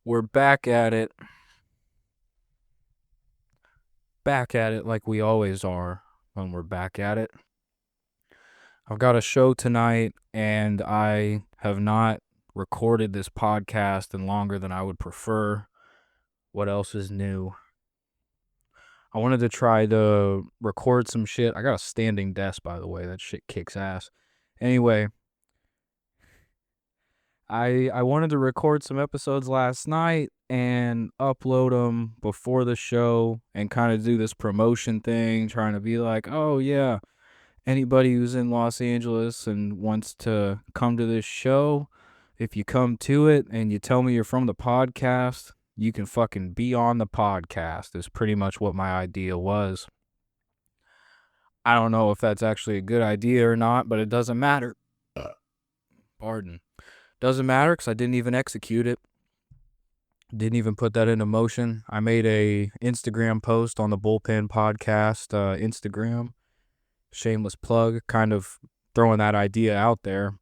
We're back at it. Back at it like we always are when we're back at it. I've got a show tonight, and I have not recorded this podcast in longer than I would prefer. What else is new? I wanted to try to record some shit. I got a standing desk, by the way. That shit kicks ass. Anyway, I wanted to record some episodes last night and upload them before the show and kind of do this promotion thing, trying to be like, oh yeah, anybody who's in Los Angeles and wants to come to this show, if you come to it and you tell me you're from the podcast, you can fucking be on the podcast, is pretty much what my idea was. I don't know if that's actually a good idea or not, but it doesn't matter. Pardon. Doesn't matter because I didn't even execute it. Didn't even put that into motion. I made a Instagram post on the Bullpen Podcast Instagram. Shameless plug, kind of throwing that idea out there.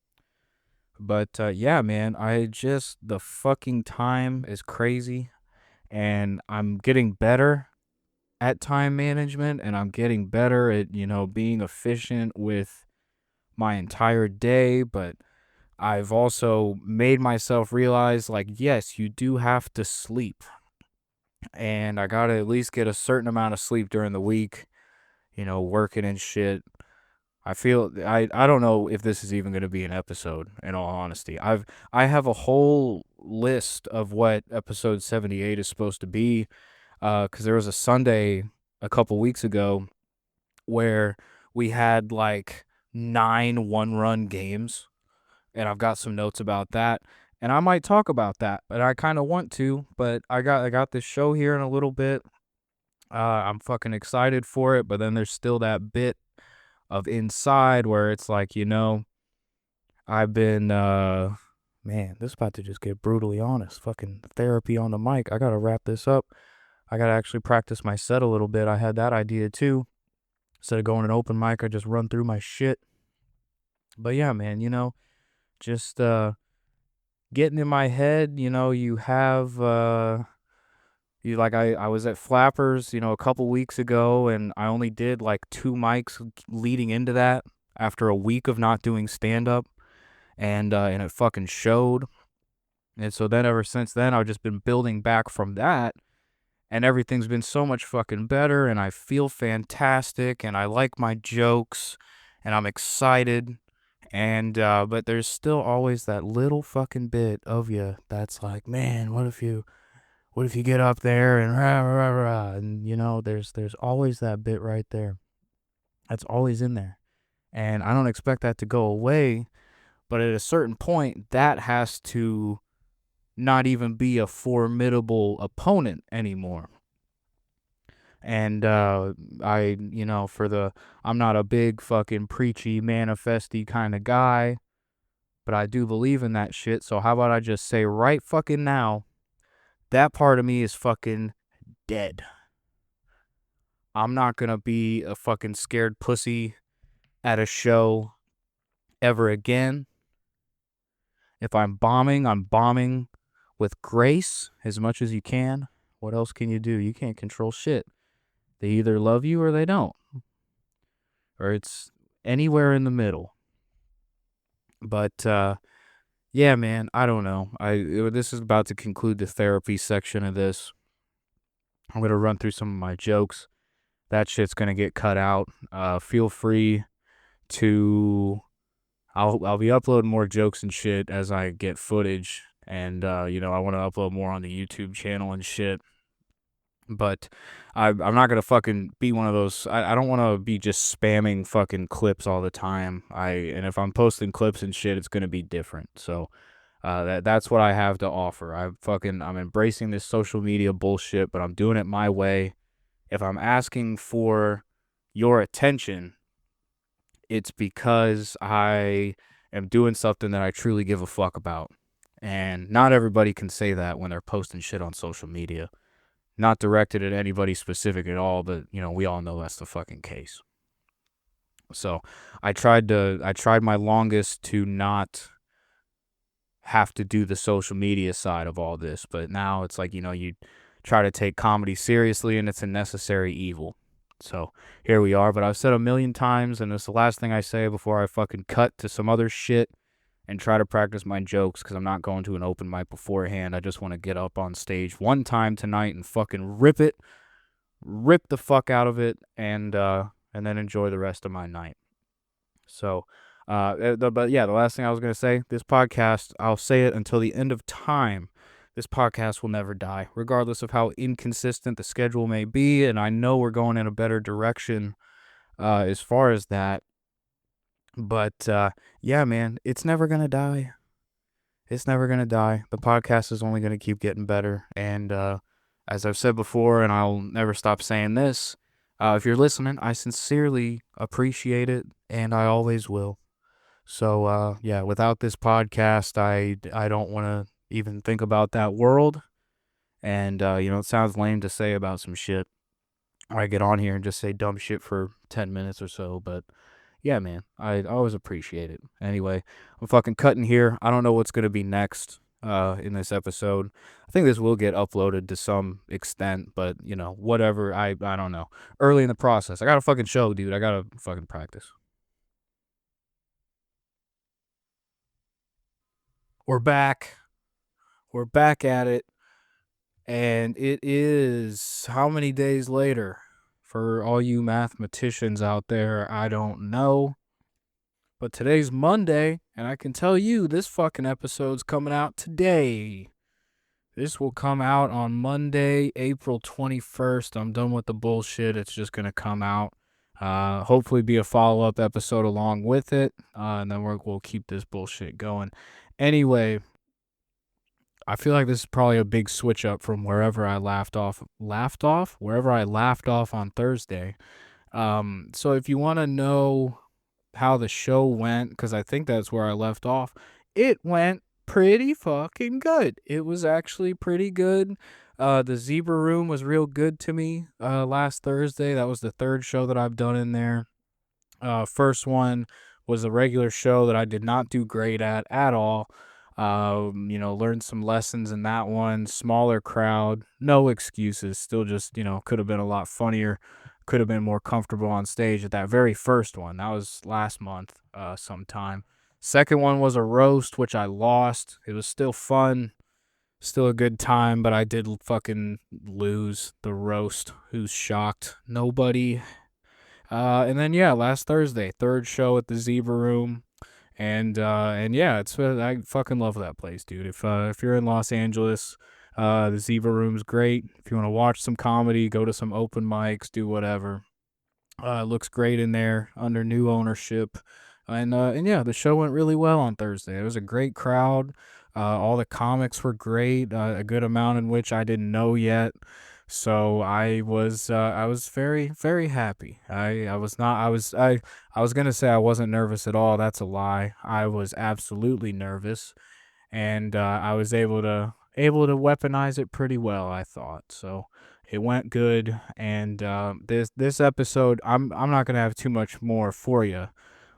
But yeah, man, the fucking time is crazy. And I'm getting better at time management. And I'm getting better at, being efficient with my entire day. But I've also made myself realize, like, yes, you do have to sleep. And I got to at least get a certain amount of sleep during the week, working and shit. I don't know if this is even going to be an episode, in all honesty. I have a whole list of what episode 78 is supposed to be, because there was a Sunday a couple weeks ago where we had like 9 one-run games, and I've got some notes about that, and I might talk about that, but I kind of want to, but I got this show here in a little bit. I'm fucking excited for it, but then there's still that bit of inside where it's like, I've been, man, this is about to just get brutally honest. Fucking therapy on the mic. I gotta wrap this up. I gotta actually practice my set a little bit. I had that idea too. Instead of going an open mic, I just run through my shit. But yeah, man, just getting in my head, you have I was at Flappers, a couple weeks ago, and I only did like 2 mics leading into that after a week of not doing stand up, and it fucking showed. And so then ever since then I've just been building back from that, and everything's been so much fucking better, and I feel fantastic, and I like my jokes, and I'm excited. And but there's still always that little fucking bit of you that's like, man, what if you get up there and rah, rah, rah, and there's always that bit right there. That's always in there. And I don't expect that to go away, but at a certain point that has to not even be a formidable opponent anymore. And I'm not a big fucking preachy, manifesty kind of guy, but I do believe in that shit. So how about I just say right fucking now, that part of me is fucking dead. I'm not gonna be a fucking scared pussy at a show ever again. If I'm bombing with grace as much as you can. What else can you do? You can't control shit. They either love you or they don't. Or it's anywhere in the middle. But yeah, man, I don't know. This is about to conclude the therapy section of this. I'm gonna run through some of my jokes. That shit's gonna get cut out. Feel free to. I'll be uploading more jokes and shit as I get footage, and I want to upload more on the YouTube channel and shit. But I'm not gonna fucking be one of those. I don't want to be just spamming fucking clips all the time. And if I'm posting clips and shit, it's gonna be different. So that's what I have to offer. I'm embracing this social media bullshit, but I'm doing it my way. If I'm asking for your attention, it's because I am doing something that I truly give a fuck about. And not everybody can say that when they're posting shit on social media. Not directed at anybody specific at all, but, we all know that's the fucking case. So I tried my longest to not have to do the social media side of all this. But now it's like, you try to take comedy seriously and it's a necessary evil. So here we are. But I've said a million times, and it's the last thing I say before I fucking cut to some other shit and try to practice my jokes, because I'm not going to an open mic beforehand. I just want to get up on stage one time tonight and fucking rip the fuck out of it, and then enjoy the rest of my night. So, but yeah, the last thing I was going to say, this podcast, I'll say it until the end of time, this podcast will never die, regardless of how inconsistent the schedule may be, and I know we're going in a better direction as far as that. But yeah, man, it's never going to die. It's never going to die. The podcast is only going to keep getting better. And as I've said before, and I'll never stop saying this, if you're listening, I sincerely appreciate it, and I always will. So, yeah, without this podcast, I don't want to even think about that world. And, it sounds lame to say about some shit. I get on here and just say dumb shit for 10 minutes or so, but yeah, man, I always appreciate it. Anyway, I'm fucking cutting here. I don't know what's going to be next in this episode. I think this will get uploaded to some extent, but, whatever. I don't know. Early in the process. I got a fucking show, dude. I got to fucking practice. We're back. We're back at it. And it is how many days later? For all you mathematicians out there, I don't know. But today's Monday, and I can tell you this fucking episode's coming out today. This will come out on Monday, April 21st. I'm done with the bullshit. It's just going to come out. Hopefully be a follow-up episode along with it. And then we'll keep this bullshit going. Anyway, I feel like this is probably a big switch up from wherever I laughed off on Thursday. So if you want to know how the show went, because I think that's where I left off, it went pretty fucking good. It was actually pretty good. The Zebra Room was real good to me last Thursday. That was the third show that I've done in there. First one was a regular show that I did not do great at all. Learned some lessons in that one. Smaller crowd, no excuses. Still just, could have been a lot funnier. Could have been more comfortable on stage at that very first one. That was last month sometime. Second one was a roast, which I lost. It was still fun. Still a good time, but I did fucking lose the roast. Who's shocked? Nobody. And then, yeah, last Thursday, third show at the Zebra Room. And yeah, I fucking love that place, dude. If you're in Los Angeles, the Zebra Room's great. If you want to watch some comedy, go to some open mics, do whatever. It looks great in there under new ownership. And yeah, the show went really well on Thursday. It was a great crowd. All the comics were great. A good amount in which I didn't know yet. So I was very, very happy. I was gonna say I wasn't nervous at all. That's a lie. I was absolutely nervous, and I was able to weaponize it pretty well, I thought. So it went good. And this episode, I'm not gonna have too much more for you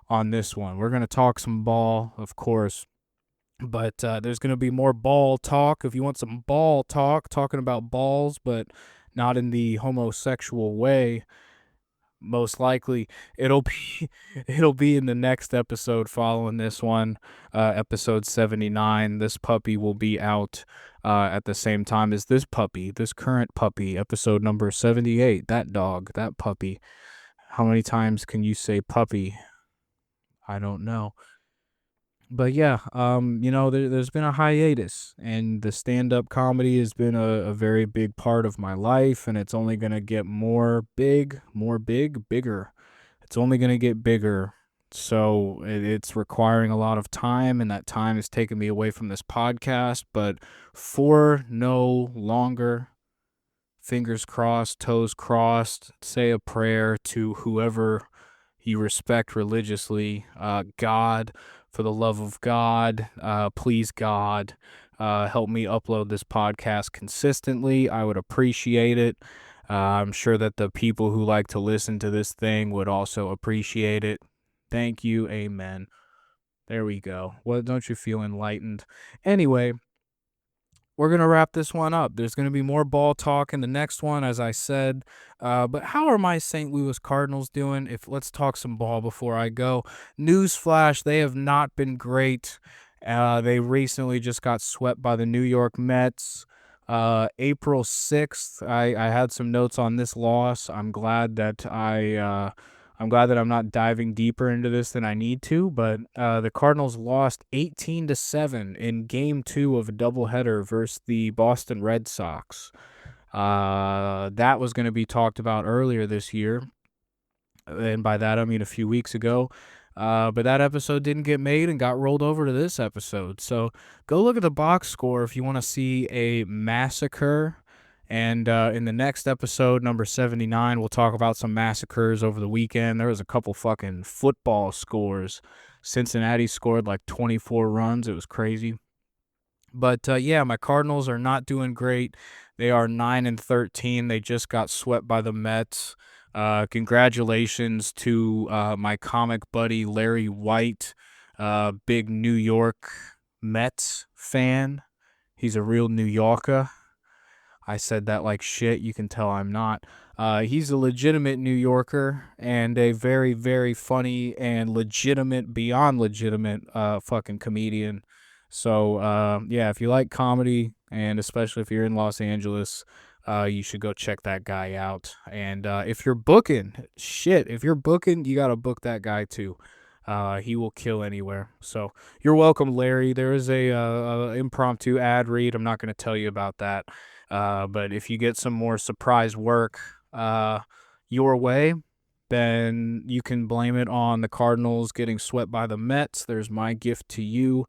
on this one. We're gonna talk some ball, of course. But there's going to be more ball talk. If you want some ball talk, talking about balls, but not in the homosexual way, most likely it'll be in the next episode following this one, episode 79. This puppy will be out at the same time as this current puppy, episode number 78. That dog, that puppy. How many times can you say puppy? I don't know. But yeah, there's been a hiatus, and the stand-up comedy has been a very big part of my life, and it's only going to get bigger. It's only going to get bigger. So it's requiring a lot of time, and that time is taking me away from this podcast, but for no longer, fingers crossed, toes crossed, say a prayer to whoever you respect religiously, God, for the love of God, please God, help me upload this podcast consistently. I would appreciate it. I'm sure that the people who like to listen to this thing would also appreciate it. Thank you. Amen. There we go. Well, don't you feel enlightened? Anyway, we're going to wrap this one up. There's going to be more ball talk in the next one, as I said. But how are my St. Louis Cardinals doing? Let's talk some ball before I go. Newsflash, they have not been great. They recently just got swept by the New York Mets. April 6th, I had some notes on this loss. I'm glad that I'm not diving deeper into this than I need to, but the Cardinals lost 18-7 in Game 2 of a doubleheader versus the Boston Red Sox. That was going to be talked about earlier this year, and by that I mean a few weeks ago. But that episode didn't get made and got rolled over to this episode. So go look at the box score if you want to see a massacre. And in the next episode, number 79, we'll talk about some massacres over the weekend. There was a couple fucking football scores. Cincinnati scored like 24 runs. It was crazy. But yeah, my Cardinals are not doing great. They are 9-13. They just got swept by the Mets. Congratulations to my comic buddy Larry White, big New York Mets fan. He's a real New Yorker. I said that like shit. You can tell I'm not. He's a legitimate New Yorker and a very, very funny and legitimate, beyond legitimate fucking comedian. So, yeah, if you like comedy, and especially if you're in Los Angeles, you should go check that guy out. And if you're booking, you got to book that guy too. He will kill anywhere. So you're welcome, Larry. There is a impromptu ad read. I'm not going to tell you about that. But if you get some more surprise work your way, then you can blame it on the Cardinals getting swept by the Mets. There's my gift to you.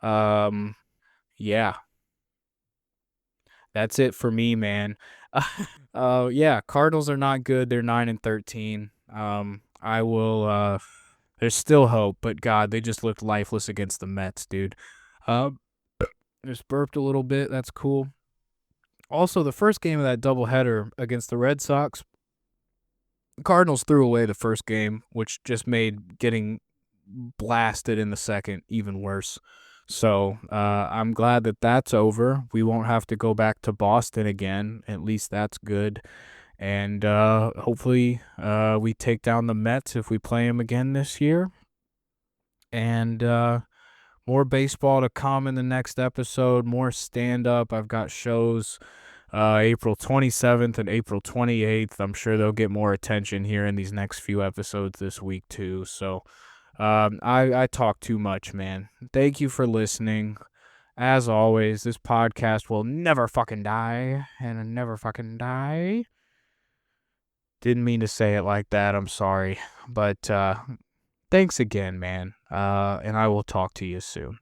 Yeah. That's it for me, man. Yeah, Cardinals are not good. They're 9-13. I will there's still hope, but God, they just looked lifeless against the Mets, dude. Just burped a little bit. That's cool. Also, the first game of that doubleheader against the Red Sox, the Cardinals threw away the first game, which just made getting blasted in the second even worse. So I'm glad that that's over. We won't have to go back to Boston again. At least that's good. And hopefully we take down the Mets if we play them again this year. And more baseball to come in the next episode, more stand-up. I've got shows April 27th and April 28th. I'm sure they'll get more attention here in these next few episodes this week too. So I talk too much, man. Thank you for listening. As always, this podcast will never fucking die and never fucking die. Didn't mean to say it like that. I'm sorry. But thanks again, man. And I will talk to you soon.